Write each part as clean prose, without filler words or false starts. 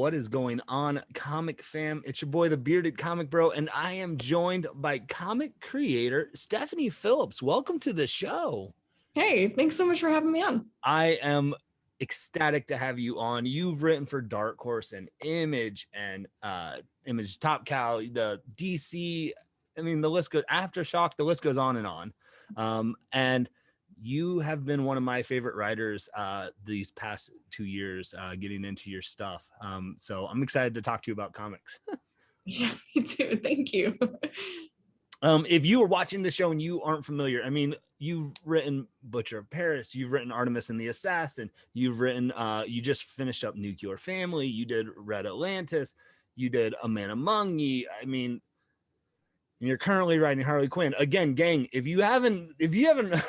What is going on, comic fam? It's your boy, the bearded comic bro, and I am joined by comic creator Stephanie Phillips. Welcome to the show. Hey, thanks so much for having me on. I am ecstatic to have you on. You've written for Dark Horse and Image and Image Top Cow, the DC. I mean, the list goes Aftershock. The list goes on and on. And you have been one of my favorite writers these past 2 years, getting into your stuff. So I'm excited to talk to you about comics. Yeah, me too. Thank you. If you were watching the show and you aren't familiar, I mean, you've written Butcher of Paris, you've written Artemis and the Assassin, you've written, you just finished up Nuclear Family, you did Red Atlantis, you did A Man Among Ye. I mean, and you're currently writing Harley Quinn. Again, gang, if you haven't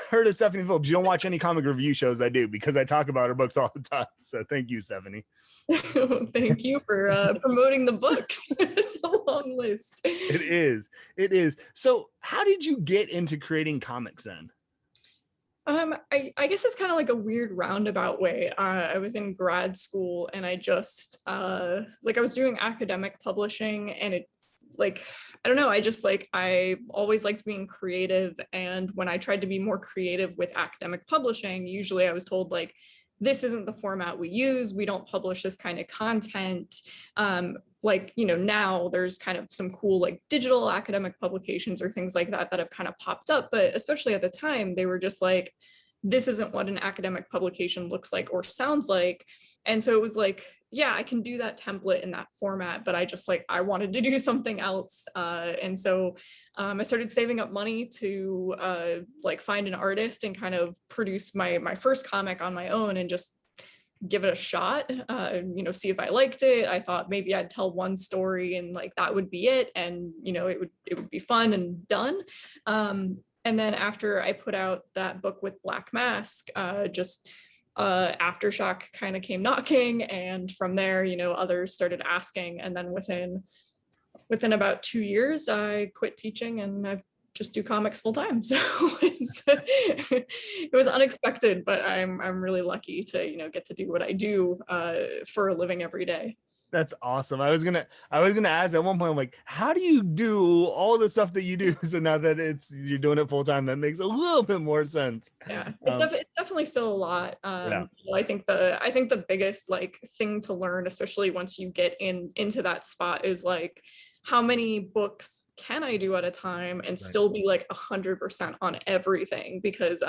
heard of Stephanie Phillips, you don't watch any comic review shows. I do, because I talk about her books all the time. So thank you, Stephanie. Thank you for promoting the books. It's a long list. It is. So how did you get into creating comics then? I guess it's kind of like a weird roundabout way. I was in grad school and I just I was doing academic publishing, and it's like, I don't know, I always liked being creative. And when I tried to be more creative with academic publishing, usually I was told like, this isn't the format we use. We don't publish this kind of content. Now there's kind of some cool like digital academic publications or things like that have kind of popped up. But especially at the time, they were just like, this isn't what an academic publication looks like or sounds like. And so it was like, yeah, I can do that template in that format, but I wanted to do something else. And so I started saving up money to find an artist and kind of produce my first comic on my own and just give it a shot, see if I liked it. I thought maybe I'd tell one story and like that would be it. And, it would be fun and done. And then after I put out that book with Black Mask, Aftershock kind of came knocking, and from there, others started asking. And then within about 2 years, I quit teaching and I just do comics full time. So it was unexpected, but I'm really lucky to get to do what I do for a living every day. That's awesome. I was gonna ask at one point, I'm like, how do you do all the stuff that you do? So now that you're doing it full time, that makes a little bit more sense. Yeah, it's definitely still a lot. Yeah. I think the biggest like thing to learn, especially once you get into that spot, is like, how many books can I do at a time and still be like 100% on everything? Because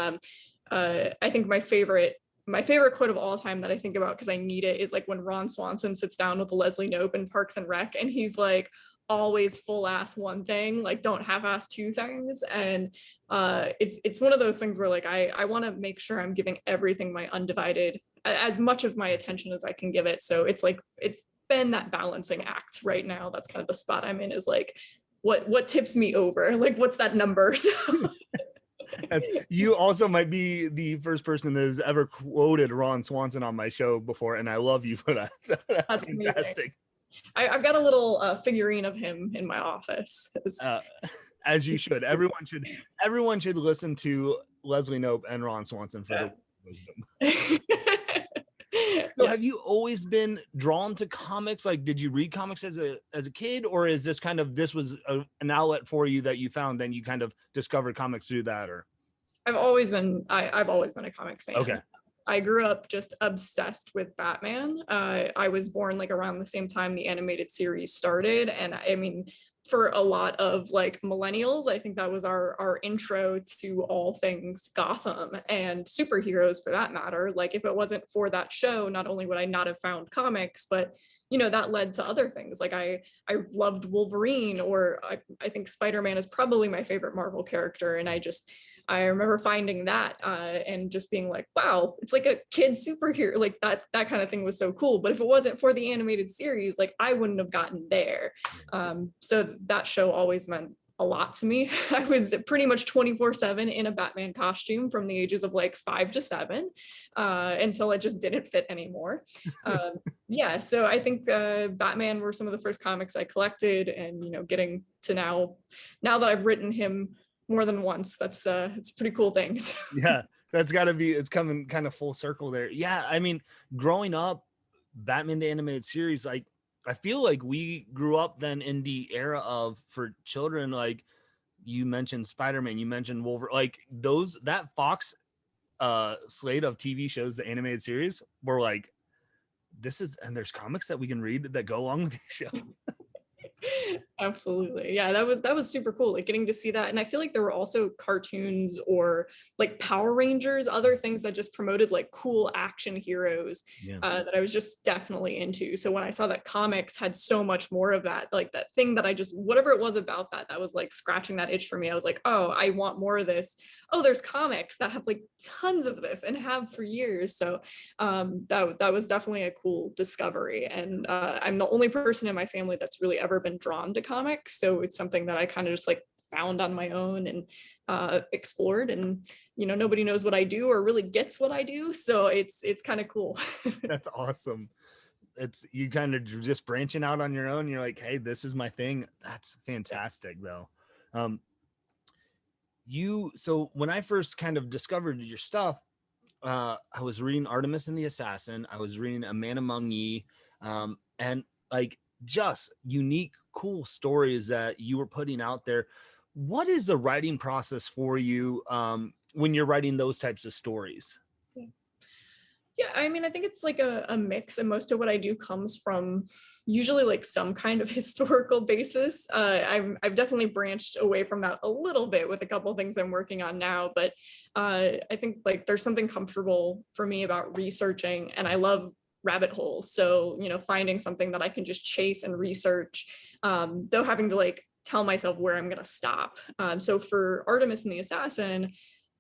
I think my favorite quote of all time that I think about because I need it is like when Ron Swanson sits down with Leslie Knope in Parks and Rec, and he's like, always full ass one thing, like don't half ass two things. And it's one of those things where like I want to make sure I'm giving everything my undivided, as much of my attention as I can give it. So it's like, it's been that balancing act right now. That's kind of the spot I'm in, is like, what tips me over? Like, what's that number? You also might be the first person that has ever quoted Ron Swanson on my show before, and I love you for that. That's fantastic. I've got a little figurine of him in my office. As you should. Everyone should listen to Leslie Knope and Ron Swanson for the wisdom. So have you always been drawn to comics? Like, did you read comics as a kid, or is this was an outlet for you that you found, then you kind of discovered comics through that? Or I've always been a comic fan. Okay. I grew up just obsessed with Batman. I was born like around the same time the animated series started, and I mean, for a lot of like millennials, I think that was our intro to all things Gotham and superheroes for that matter. Like, if it wasn't for that show, not only would I not have found comics, but that led to other things. Like I loved Wolverine, or I think Spider-Man is probably my favorite Marvel character. And I remember finding that and just being like, wow, it's like a kid superhero. Like that kind of thing was so cool. But if it wasn't for the animated series, like I wouldn't have gotten there. So that show always meant a lot to me. I was pretty much 24/7 in a Batman costume from the ages of like 5 to 7 until it just didn't fit anymore. Yeah, so I think Batman were some of the first comics I collected, and getting to now that I've written him more than once, it's pretty cool things. Yeah, it's coming kind of full circle there. Yeah, I mean, growing up, Batman the animated series, like I feel like we grew up then in the era of, for children, like you mentioned Spider-Man, you mentioned Wolverine, like those, that Fox slate of TV shows, the animated series, were like, this is, and there's comics that we can read that go along with the show. Absolutely. Yeah, that was super cool, like getting to see that. And I feel like there were also cartoons or like Power Rangers, other things that just promoted like cool action heroes Yeah. that I was just definitely into. So when I saw that comics had so much more of that, like that thing that I just, whatever it was about that was like scratching that itch for me. I was like, oh, I want more of this. Oh, there's comics that have like tons of this and have for years. So that was definitely a cool discovery. And I'm the only person in my family that's really ever been drawn to comics, so it's something that I kind of just like found on my own and explored. And nobody knows what I do or really gets what I do, so it's kind of cool. That's awesome. It's, you kind of just branching out on your own. You're like, hey, this is my thing. That's fantastic, though. So when I first kind of discovered your stuff, I was reading Artemis and the Assassin. I was reading A Man Among Ye, and like just unique, cool stories that you were putting out there. What is the writing process for you when you're writing those types of stories? Yeah, I mean, I think it's like a mix, and most of what I do comes from usually like some kind of historical basis. I've definitely branched away from that a little bit with a couple of things I'm working on now, but I think like there's something comfortable for me about researching, and I love rabbit holes. So finding something that I can just chase and research, though having to like tell myself where I'm gonna stop. So for Artemis and the Assassin,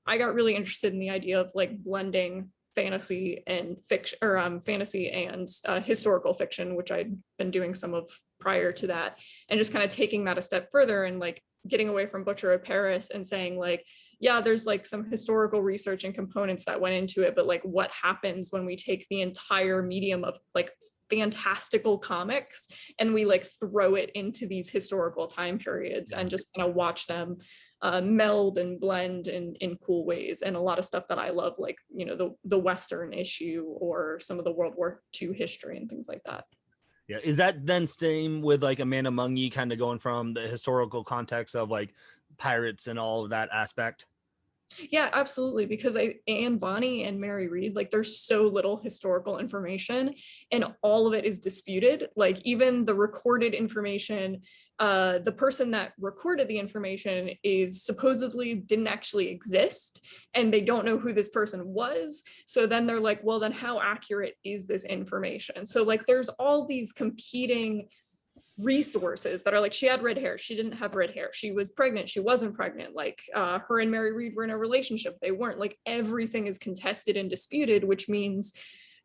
I got really interested in the idea of like blending fantasy and fiction, or fantasy and historical fiction, which I'd been doing some of prior to that, and just kind of taking that a step further and like getting away from Butcher of Paris and saying like, yeah, there's like some historical research and components that went into it, but like what happens when we take the entire medium of like fantastical comics and we like throw it into these historical time periods and just kind of watch them meld and blend in cool ways. And a lot of stuff that I love, like the Western issue or some of the World War II history and things like that. Yeah, is that then same with like A Man Among Ye, kind of going from the historical context of like pirates and all of that aspect? Yeah, absolutely. Because Anne Bonny and Mary Read, like there's so little historical information and all of it is disputed. Like even the recorded information, the person that recorded the information is supposedly didn't actually exist and they don't know who this person was. So then they're like, well, then how accurate is this information? So like there's all these competing resources that are like, she had red hair, she didn't have red hair, she was pregnant, she wasn't pregnant, like her and Mary Read were in a relationship, they weren't, like everything is contested and disputed, which means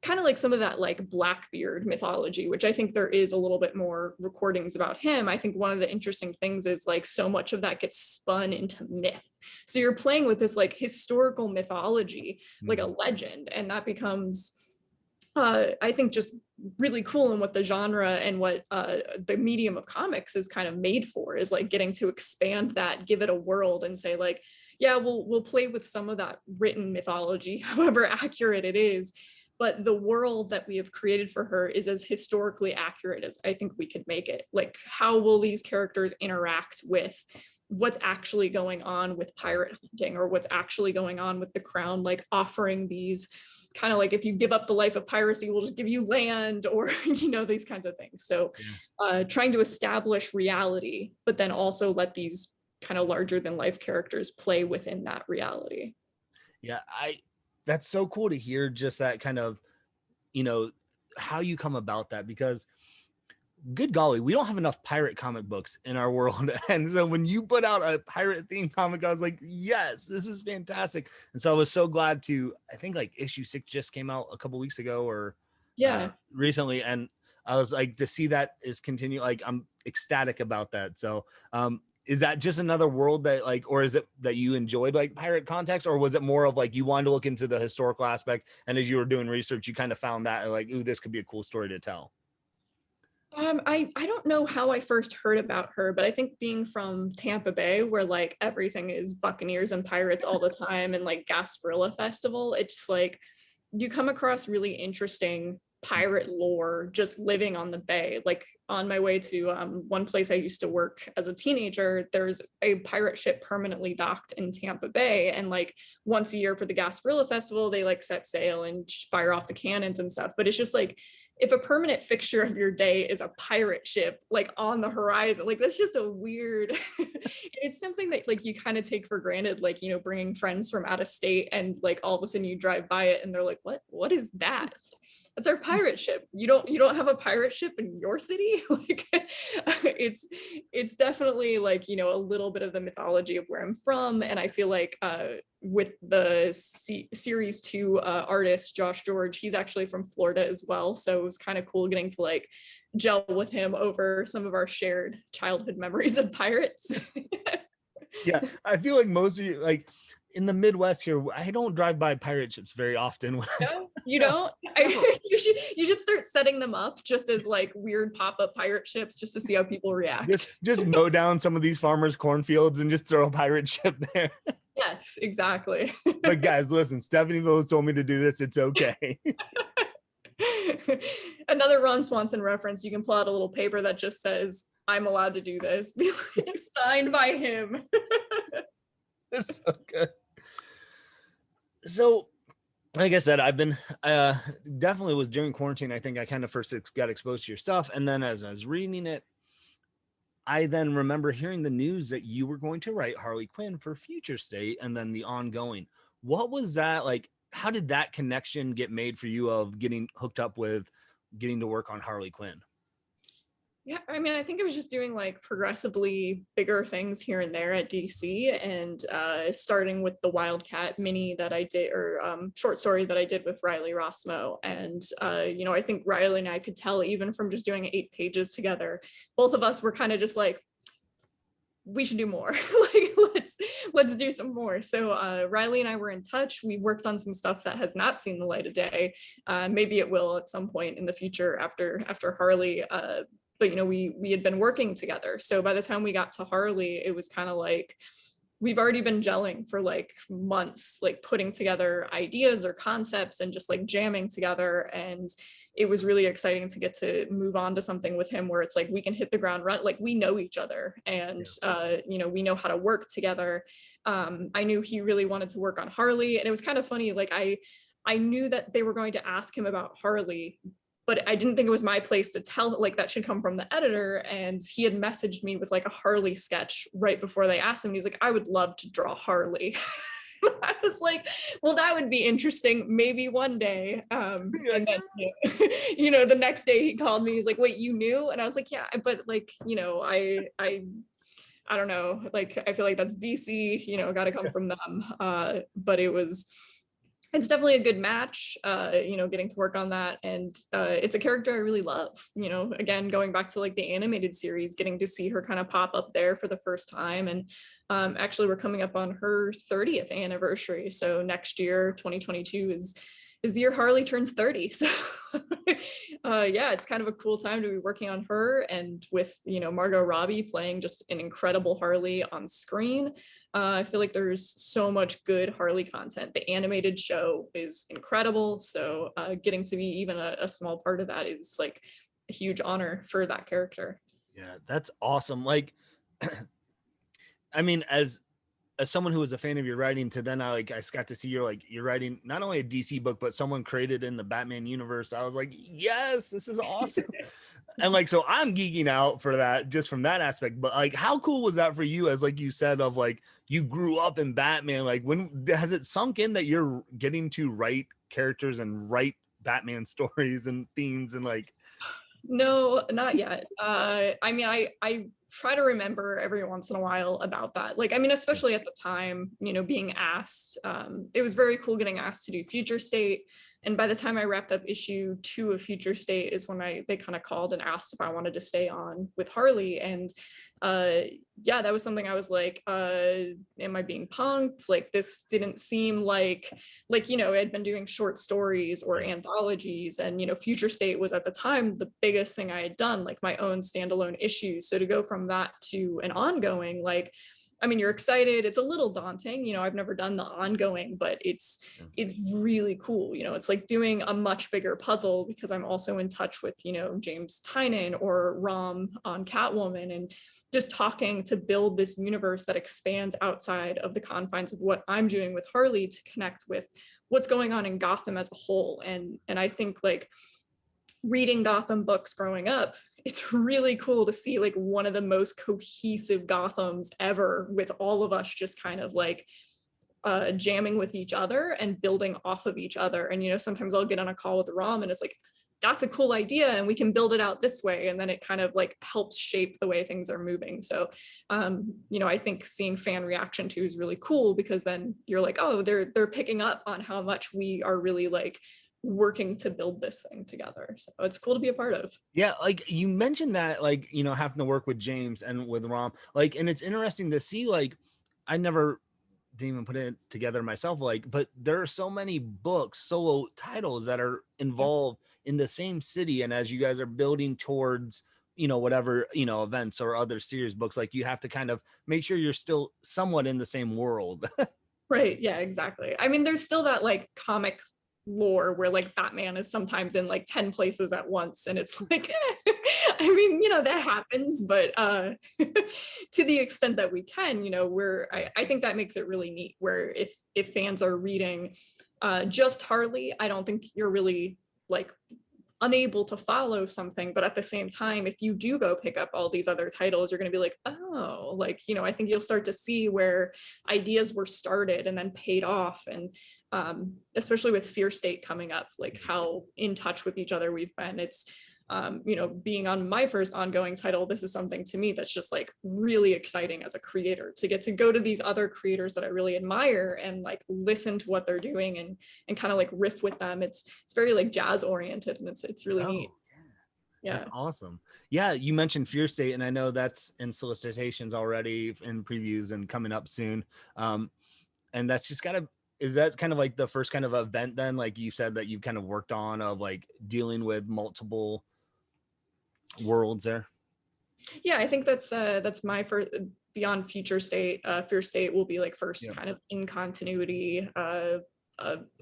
kind of like some of that like Blackbeard mythology, which I think there is a little bit more recordings about him. I think one of the interesting things is like so much of that gets spun into myth, so you're playing with this like historical mythology, like a legend, and that becomes I think just really cool, and what the genre and what the medium of comics is kind of made for is like getting to expand that, give it a world, and say like, yeah, we'll play with some of that written mythology, however accurate it is, but the world that we have created for her is as historically accurate as I think we could make it. Like, how will these characters interact with what's actually going on with pirate hunting, or what's actually going on with the crown, like offering these kind of like, if you give up the life of piracy, we'll just give you land, or these kinds of things. So trying to establish reality, but then also let these kind of larger than life characters play within that reality. Yeah, that's so cool to hear, just that kind of, how you come about that, because good golly, we don't have enough pirate comic books in our world. And so when you put out a pirate themed comic, I was like, yes, this is fantastic. And so I was so glad to, I think like issue 6 just came out a couple weeks ago, or recently. And I was like, to see that is continue, like I'm ecstatic about that. So is that just another world that like, or is it that you enjoyed like pirate context, or was it more of like you wanted to look into the historical aspect, and as you were doing research you kind of found that like, ooh, this could be a cool story to tell? I don't know how I first heard about her, but I think being from Tampa Bay, where like everything is Buccaneers and pirates all the time, and like Gasparilla Festival, it's like you come across really interesting pirate lore just living on the bay. Like on my way to one place I used to work as a teenager, there's a pirate ship permanently docked in Tampa Bay, and like once a year for the Gasparilla Festival they like set sail and fire off the cannons and stuff. But it's just like, if a permanent fixture of your day is a pirate ship like on the horizon, like that's just a weird it's something that like you kind of take for granted, like, you know, bringing friends from out of state and like all of a sudden you drive by it and they're like, what is that? That's our pirate ship. You don't have a pirate ship in your city? Like it's definitely like, you know, a little bit of the mythology of where I'm from. And I feel like with the series 2 artist Josh George, he's actually from Florida as well, so it was kind of cool getting to like gel with him over some of our shared childhood memories of pirates. Yeah, I feel like most of you, like in the Midwest here, I don't drive by pirate ships very often. No, you don't? You should start setting them up just as like weird pop-up pirate ships just to see how people react. Just mow down some of these farmers' cornfields and just throw a pirate ship there. Yes, exactly. But guys, listen, Stephanie Phillips told me to do this. It's okay. Another Ron Swanson reference, you can pull out a little paper that just says, I'm allowed to do this. Be like, signed by him. It's so good. So, like I said, I've been definitely was during quarantine. I think I kind of first got exposed to your stuff. And then as I was reading it, I then remember hearing the news that you were going to write Harley Quinn for Future State and then the ongoing. What was that like? How did that connection get made for you of getting hooked up with getting to work on Harley Quinn? Yeah, I mean, I think I was just doing like progressively bigger things here and there at DC, and starting with the Wildcat mini that I did, or short story that I did with Riley Rossmo. And, you know, I think Riley and I could tell even from just doing 8 pages together, both of us were kind of just like, we should do more. Like, let's do some more. So Riley and I were in touch. We worked on some stuff that has not seen the light of day. Maybe it will at some point in the future after Harley. But, you know, we had been working together. So by the time we got to Harley, it was kind of like, we've already been gelling for like months, like putting together ideas or concepts and just like jamming together. And it was really exciting to get to move on to something with him where it's like, we can hit the ground run, like we know each other and, you know, we know how to work together. I knew he really wanted to work on Harley, and it was kind of funny. Like I knew that they were going to ask him about Harley, but I didn't think it was my place to tell, like that should come from the editor. And he had messaged me with like a Harley sketch right before they asked him. He's like, I would love to draw Harley. I was like, well, that would be interesting. Maybe one day. And then, you know, the next day he called me. He's like, wait, you knew? And I was like, yeah, but like, you know, I don't know. Like, I feel like that's DC, you know, got to come from them. But it's definitely a good match, you know, getting to work on that. And it's a character I really love, you know, again, going back to like the animated series, getting to see her kind of pop up there for the first time. And actually we're coming up on her 30th anniversary. So next year, 2022 is the year Harley turns 30. So yeah, it's kind of a cool time to be working on her, and with, you know, Margot Robbie playing just an incredible Harley on screen. I feel like there's so much good Harley content. The animated show is incredible. So getting to be even a small part of that is like a huge honor for that character. Yeah, that's awesome. Like, I mean, as someone who was a fan of your writing, to then I got to see you're writing not only a DC book, but someone created in the Batman universe. I was like, yes, this is awesome. And like, so I'm geeking out for that, just from that aspect. But like, how cool was that for you? As like you said, of like, you grew up in Batman. Like, when has it sunk in that you're getting to write characters and write Batman stories and themes and like? No, not yet. I mean, I try to remember every once in a while about that. Like, I mean, especially at the time, you know, being asked, it was very cool getting asked to do Future State. And by the time I wrapped up issue 2 of Future State is when they kind of called and asked if I wanted to stay on with Harley. And yeah, that was something I was like, am I being punked? Like, this didn't seem like, you know, I'd been doing short stories or anthologies, and, you know, Future State was at the time the biggest thing I had done, like my own standalone issues. So to go from that to an ongoing, like, I mean, you're excited. It's a little daunting. I've never done the ongoing, but it's really cool. It's like doing a much bigger puzzle because I'm also in touch with, James Tynion or Rom on Catwoman, and just talking to build this universe that expands outside of the confines of what I'm doing with Harley to connect with what's going on in Gotham as a whole. And I think like reading Gotham books growing up, it's really cool to see like one of the most cohesive Gothams ever, with all of us just kind of like jamming with each other and building off of each other. And sometimes I'll get on a call with Rom and it's like, that's a cool idea and we can build it out this way, and then it kind of like helps shape the way things are moving. So I think seeing fan reaction too is really cool, because then you're like, oh, they're picking up on how much we are really like working to build this thing together. So it's cool to be a part of. Yeah, like you mentioned that, like, having to work with James and with Rom, like, and it's interesting to see, like, I never didn't even put it together myself, like, but there are so many books, solo titles that are involved in the same city, and as you guys are building towards whatever events or other series books, like, you have to kind of make sure you're still somewhat in the same world. Right, yeah, exactly. I mean, there's still that like comic lore where like Batman is sometimes in like 10 places at once, and it's like I mean, that happens, but to the extent that we can, I think that makes it really neat, where if fans are reading just Harley, I don't think you're really like unable to follow something. But at the same time, if you do go pick up all these other titles, you're going to be like, oh, like, I think you'll start to see where ideas were started and then paid off. And especially with Fear State coming up, like how in touch with each other we've been. It's being on my first ongoing title, this is something to me that's just like really exciting as a creator, to get to go to these other creators that I really admire and like listen to what they're doing and kind of like riff with them. It's very like jazz oriented, and it's really neat. Yeah. That's awesome. Yeah, you mentioned Fear State, and I know that's in solicitations already, in previews and coming up soon. And that's just is that kind of like the first kind of event then, like you said, that you've kind of worked on, of like dealing with multiple worlds there? Yeah, I think that's my first. Beyond Future State, Fear State will be like first kind of in continuity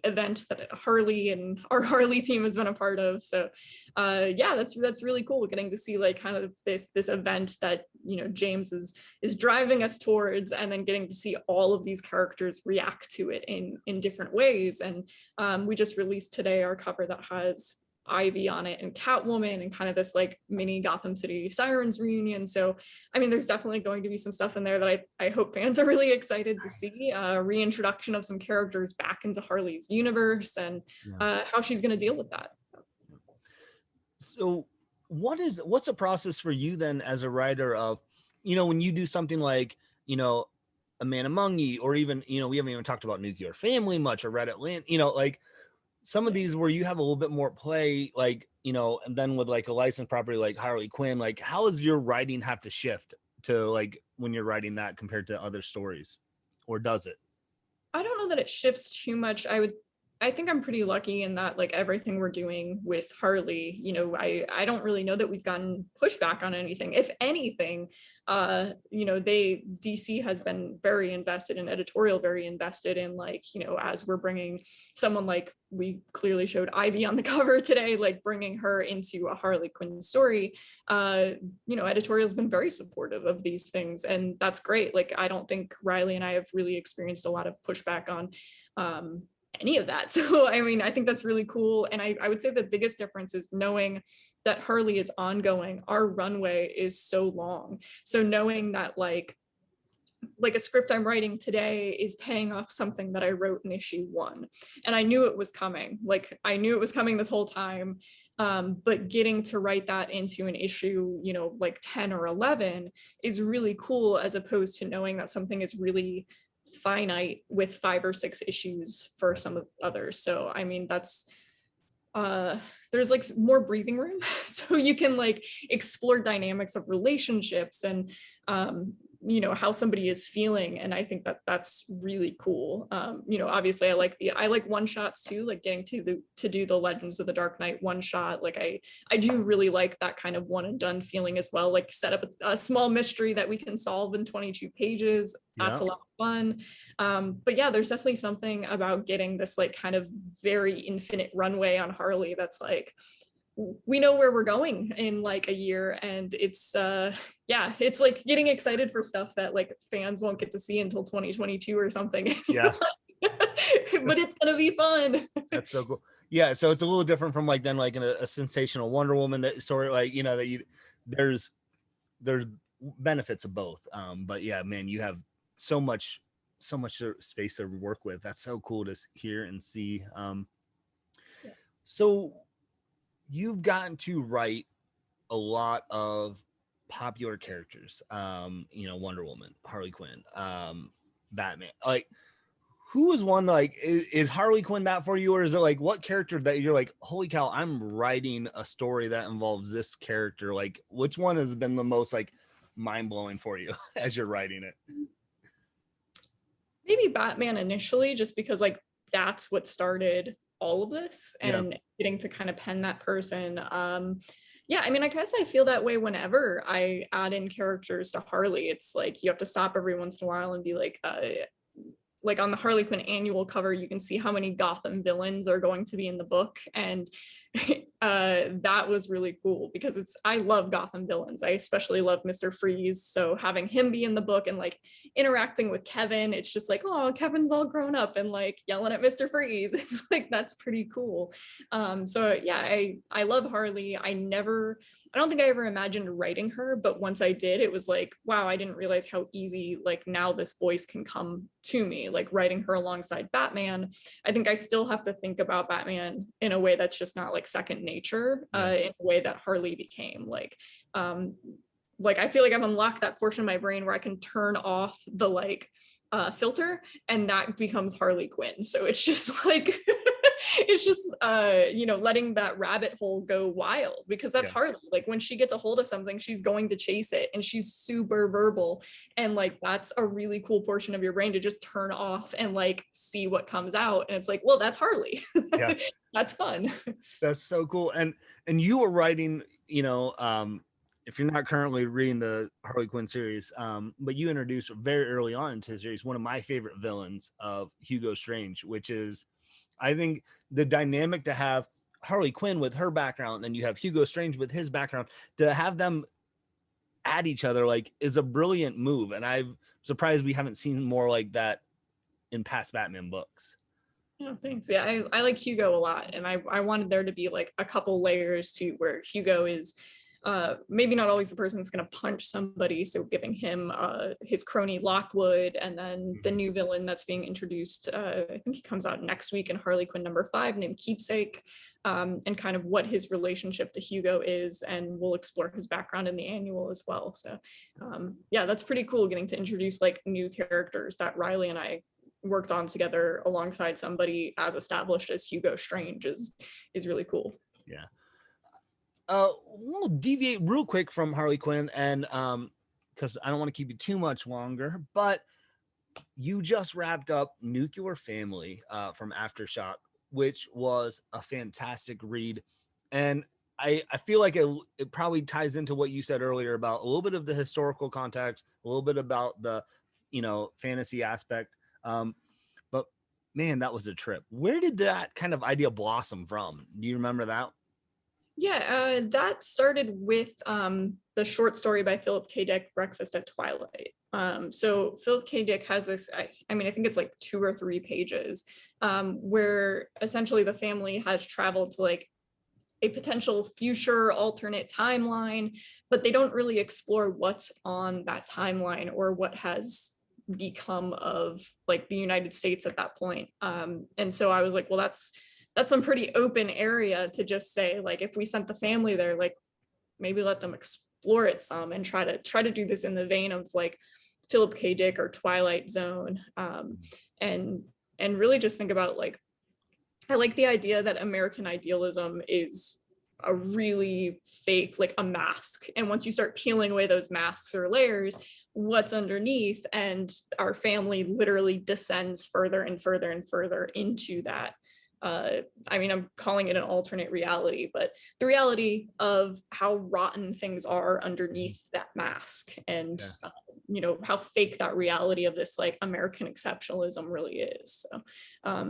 event that Harley and our Harley team has been a part of. So that's really cool, getting to see like kind of this event that James is driving us towards, and then getting to see all of these characters react to it in different ways. And we just released today our cover that has Ivy on it and Catwoman, and kind of this like mini Gotham City Sirens reunion. So I mean, there's definitely going to be some stuff in there that I hope fans are really excited to see. Reintroduction of some characters back into Harley's universe, and how she's going to deal with that. So what's a process for you then as a writer of, when you do something like, A Man Among Ye, or even, we haven't even talked about Nuclear Family much, or Red Atlanta, like some of these where you have a little bit more play, like, and then with like a licensed property like Harley Quinn, like how does your writing have to shift to like when you're writing that compared to other stories, or does it? I don't know that it shifts too much. I think I'm pretty lucky in that like everything we're doing with Harley, I don't really know that we've gotten pushback on anything. If anything, DC has been very invested in editorial, very invested in like, as we're bringing someone like we clearly showed Ivy on the cover today, like bringing her into a Harley Quinn story, editorial's been very supportive of these things, and that's great. Like, I don't think Riley and I have really experienced a lot of pushback on any of that. So I mean, I think that's really cool. And I would say the biggest difference is knowing that Harley is ongoing. Our runway is so long. So knowing that like a script I'm writing today is paying off something that I wrote in issue 1. And I knew it was coming. Like I knew it was coming this whole time. But getting to write that into an issue, like 10 or 11 is really cool, as opposed to knowing that something is really finite with 5 or 6 issues for some of the others. So I mean, that's there's like more breathing room, so you can like explore dynamics of relationships and you know, how somebody is feeling. And I think that that's really cool. You know, obviously I like one shots too, like getting to do the Legends of the Dark Knight one shot. Like I do really like that kind of one and done feeling as well, like set up a small mystery that we can solve in 22 pages. That's a lot of fun. But yeah, there's definitely something about getting this like kind of very infinite runway on Harley that's like, we know where we're going in like a year, and it's yeah, it's like getting excited for stuff that like fans won't get to see until 2022 or something. Yeah. But it's gonna be fun. That's so cool. Yeah, so it's a little different from like then like a sensational Wonder Woman that sort of like, you know, that you there's benefits of both. But yeah, man, you have so much space to work with. That's so cool to hear and see. So you've gotten to write a lot of popular characters, you know, Wonder Woman, Harley Quinn, Batman. Like, who is one like is Harley Quinn that for you, or is it like what character that you're like, holy cow, I'm writing a story that involves this character? Like, which one has been the most like mind blowing for you as you're writing it? Maybe Batman initially, just because like that's what started all of this, and getting to kind of pen that person. Yeah, I mean, I guess I feel that way whenever I add in characters to Harley. It's like you have to stop every once in a while and be like on the Harley Quinn annual cover, you can see how many Gotham villains are going to be in the book. And that was really cool because I love Gotham villains. I especially love Mr. Freeze. So having him be in the book and like interacting with Kevin, it's just like, oh, Kevin's all grown up and like yelling at Mr. Freeze. It's like, that's pretty cool. So yeah, I love Harley. I don't think I ever imagined writing her, but once I did, it was like, wow, I didn't realize how easy, like now this voice can come to me, like writing her alongside Batman. I think I still have to think about Batman in a way that's just not like second nature, in a way that Harley became. Like I feel like I've unlocked that portion of my brain where I can turn off the like filter, and that becomes Harley Quinn. So it's just like it's just you know, letting that rabbit hole go wild, because that's Harley. Like when she gets a hold of something, she's going to chase it, and she's super verbal, and like that's a really cool portion of your brain to just turn off and like see what comes out. And it's like, well, that's Harley. That's fun. That's so cool. And you were writing, you know, if you're not currently reading the Harley Quinn series, but you introduced very early on into the series one of my favorite villains of Hugo Strange, which is, I think, the dynamic to have Harley Quinn with her background and you have Hugo Strange with his background, to have them at each other like is a brilliant move. And I'm surprised we haven't seen more like that in past Batman books. Yeah, thanks. Yeah, I like Hugo a lot, and I wanted there to be like a couple layers to where Hugo is maybe not always the person that's going to punch somebody, so giving him his crony Lockwood, and then the new villain that's being introduced, I think he comes out next week in Harley Quinn #5, named Keepsake, and kind of what his relationship to Hugo is, and we'll explore his background in the annual as well. So yeah, that's pretty cool, getting to introduce like new characters that Riley and I worked on together alongside somebody as established as Hugo Strange is really cool. Yeah. We'll deviate real quick from Harley Quinn, and because I don't want to keep you too much longer, but you just wrapped up Nuclear Family from Aftershock, which was a fantastic read. And I feel like it probably ties into what you said earlier about a little bit of the historical context, a little bit about the, you know, fantasy aspect. But man, that was a trip. Where did that kind of idea blossom from? Do you remember that? Yeah, that started with the short story by Philip K. Dick, Breakfast at Twilight. So Philip K. Dick has this, I mean, I think it's like 2 or 3 pages, where essentially the family has traveled to like a potential future alternate timeline, but they don't really explore what's on that timeline or what has become of like the United States at that point. And so I was like, well, that's some pretty open area to just say, like, if we sent the family there, like maybe let them explore it some and try to do this in the vein of like Philip K. Dick or Twilight Zone, and really just think about like, I like the idea that American idealism is a really fake, like a mask. And once you start peeling away those masks or layers, what's underneath, and our family literally descends further and further and further into that. I mean, I'm calling it an alternate reality, but the reality of how rotten things are underneath that mask, and you know, how fake that reality of this like American exceptionalism really is. So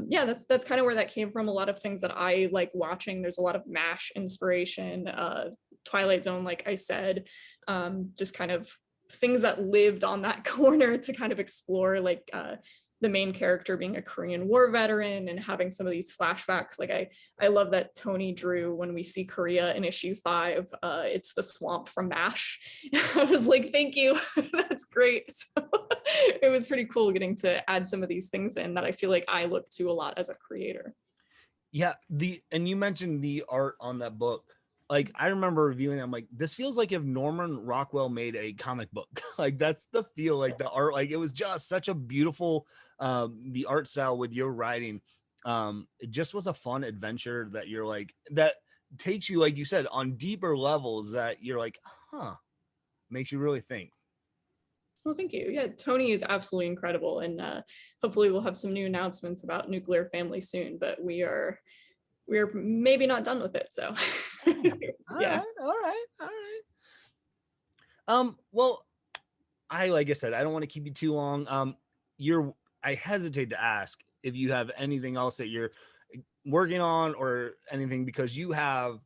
yeah, that's kind of where that came from. A lot of things that I like watching, there's a lot of MASH inspiration, Twilight Zone, like I said, just kind of things that lived on that corner to kind of explore, like the main character being a Korean War veteran and having some of these flashbacks. Like I love that Tony drew, when we see Korea in issue 5, it's the swamp from MASH. I was like, thank you, that's great. So it was pretty cool getting to add some of these things in that I feel like I look to a lot as a creator. Yeah, and you mentioned the art on that book. Like I remember reviewing it, I'm like, this feels like if Norman Rockwell made a comic book. Like that's the feel, like the art, like it was just such a beautiful the art style with your writing. It just was a fun adventure that you're like, that takes you, like you said, on deeper levels that you're like, huh, makes you really think. Well, thank you. Yeah, Tony is absolutely incredible, and hopefully we'll have some new announcements about Nuclear Family soon. But we're maybe not done with it. So yeah. All right. Well, like I said, I don't want to keep you too long. I hesitate to ask if you have anything else that you're working on or anything, because you have,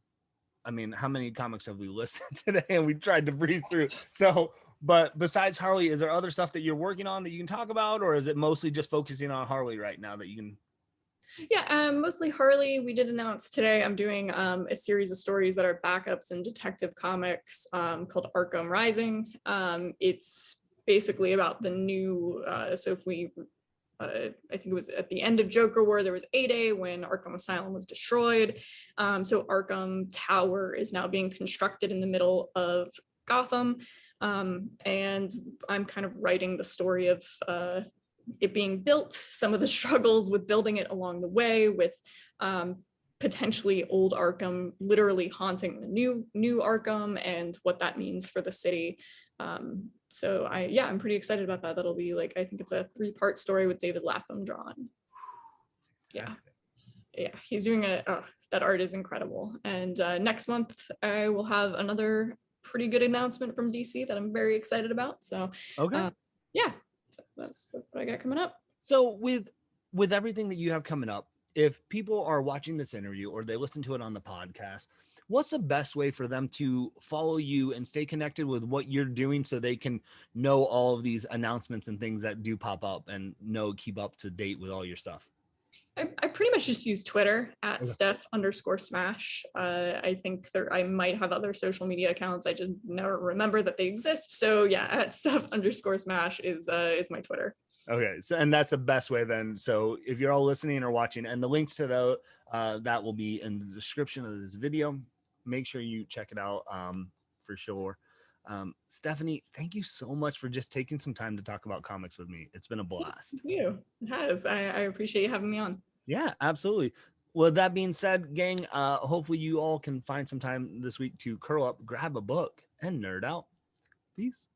I mean, how many comics have we listened today? And we tried to breeze through. So, but besides Harley, is there other stuff that you're working on that you can talk about, or is it mostly just focusing on Harley right now that you can? Yeah, mostly Harley. We did announce today I'm doing a series of stories that are backups in Detective Comics called Arkham Rising. It's basically about the new, so if we, I think it was at the end of Joker War, there was A-Day when Arkham Asylum was destroyed. So Arkham Tower is now being constructed in the middle of Gotham. And I'm kind of writing the story of it being built, some of the struggles with building it along the way, with potentially old Arkham literally haunting the new Arkham, and what that means for the city. So I'm pretty excited about that. That'll be like, I think it's a 3-part story with David Lapham drawn. Yeah, he's doing that art is incredible. And next month I will have another pretty good announcement from DC that I'm very excited about. So Okay. Yeah, that's what I got coming up. So with everything that you have coming up, if people are watching this interview or they listen to it on the podcast, what's the best way for them to follow you and stay connected with what you're doing so they can know all of these announcements and things that do pop up and keep up to date with all your stuff? I pretty much just use Twitter at Steph_Smash. I think I might have other social media accounts. I just never remember that they exist. So yeah, at Steph_Smash is my Twitter. Okay, so and that's the best way then. So if you're all listening or watching, and the links to that will be in the description of this video. Make sure you check it out for sure. Stephanie, thank you so much for just taking some time to talk about comics with me. It's been a blast. Thank you. It has. I appreciate you having me on. Yeah, absolutely. Well, that being said, gang, hopefully you all can find some time this week to curl up, grab a book, and nerd out. Peace.